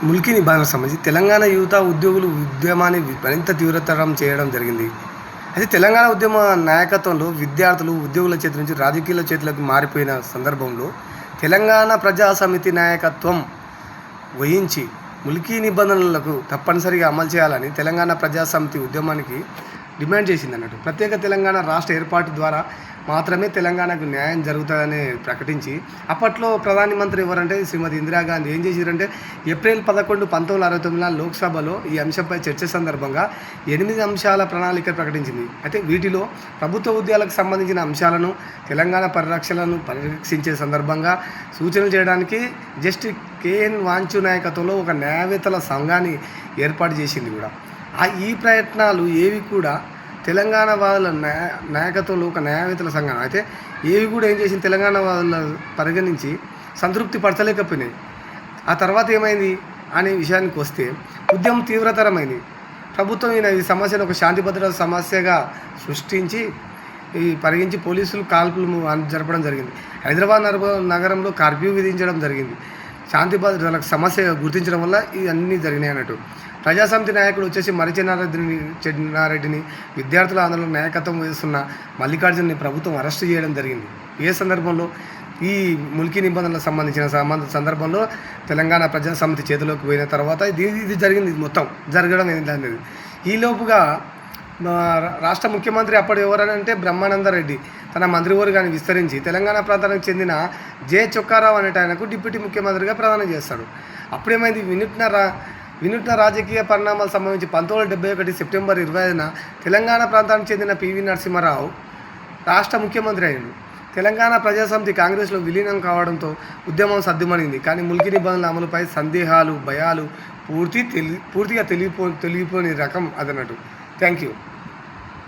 ముల్కీ నిబంధనలకు సంబంధించి తెలంగాణ యువత ఉద్యోగులు ఉద్యమాన్ని మరింత తీవ్రతరం చేయడం జరిగింది. అయితే తెలంగాణ ఉద్యమ నాయకత్వంలో విద్యార్థులు ఉద్యోగుల చేతి నుంచి రాజకీయాల చేతులకు మారిపోయిన సందర్భంలో తెలంగాణ ప్రజా సమితి నాయకత్వం వహించి ముల్కీ నిబంధనలకు తప్పనిసరిగా అమలు చేయాలని తెలంగాణ ప్రజా సమితి ఉద్యమానికి డిమాండ్ చేసింది అన్నట్టు. ప్రత్యేక తెలంగాణ రాష్ట్ర ఏర్పాటు ద్వారా మాత్రమే తెలంగాణకు న్యాయం జరుగుతుందని ప్రకటించి అప్పట్లో ప్రధానమంత్రి ఎవరంటే శ్రీమతి ఇందిరాగాంధీ ఏం చేశారంటే ఏప్రిల్ 11, 1969 లోక్సభలో ఈ అంశంపై చర్చ సందర్భంగా 8 అంశాల ప్రణాళిక ప్రకటించింది. అయితే వీటిలో ప్రభుత్వ ఉద్యోగాలకు సంబంధించిన అంశాలను తెలంగాణ పరిరక్షించే సందర్భంగా సూచనలు చేయడానికి జస్టిస్ కేఎన్ వాంచు నాయకత్వంలో ఒక న్యాయవేత్తల సంఘాన్ని ఏర్పాటు చేసింది కూడా. ఈ ప్రయత్నాలు ఏవి కూడా తెలంగాణ వాళ్ళ నాయకత్వంలో ఒక న్యాయవేత్తల సంఘం అయితే ఏవి కూడా ఏం చేసింది తెలంగాణ వాళ్ళ పరిగణించి సంతృప్తి పరచలేకపోయినాయి. ఆ తర్వాత ఏమైంది అనే విషయానికి వస్తే ఉద్యమం తీవ్రతరమైంది. ప్రభుత్వం ఈ సమస్యను ఒక శాంతి భద్రత సమస్యగా సృష్టించి పరిగణించి పోలీసులు కాల్పులు జరపడం జరిగింది. హైదరాబాద్ నగరంలో కర్ఫ్యూ విధించడం జరిగింది. శాంతి భద్రతలకు సమస్య గుర్తించడం వల్ల ఇవన్నీ జరిగినాయి అన్నట్టు. ప్రజాసమితి నాయకుడు వచ్చేసి చెన్నారెడ్డిని విద్యార్థుల ఆందోళన నాయకత్వం వహిస్తున్న మల్లికార్జున్ని ప్రభుత్వం అరెస్టు చేయడం జరిగింది. ఏ సందర్భంలో ఈ ముల్కీ నిబంధనలకు సంబంధించిన సందర్భంలో తెలంగాణ ప్రజాసమితి చేతిలోకి పోయిన తర్వాత ఇది జరిగింది. ఇది మొత్తం జరగడం ఏంటనేది ఈలోపుగా రాష్ట్ర ముఖ్యమంత్రి అప్పుడు ఎవరనంటే బ్రహ్మానందరెడ్డి తన మంత్రివర్గాన్ని విస్తరించి తెలంగాణ ప్రాంతానికి చెందిన జె చొక్కారావు అనేట ఆయనకు డిప్యూటీ ముఖ్యమంత్రిగా ప్రదానం చేస్తాడు. అప్పుడేమైంది వినూత్న రాజకీయ పరిణామాలు సంబంధించి 1971 సెప్టెంబర్ 25న తెలంగాణ ప్రాంతానికి చెందిన పివి నరసింహారావు రాష్ట్ర ముఖ్యమంత్రి అయ్యాడు. తెలంగాణ ప్రజాసమితి కాంగ్రెస్లో విలీనం కావడంతో ఉద్యమం సద్దుమణింది. కానీ ముల్కీ నిబంధనల అమలుపై సందేహాలు భయాలు పూర్తిగా తెలియపోని రకం అదన్నట్టు. Thank you.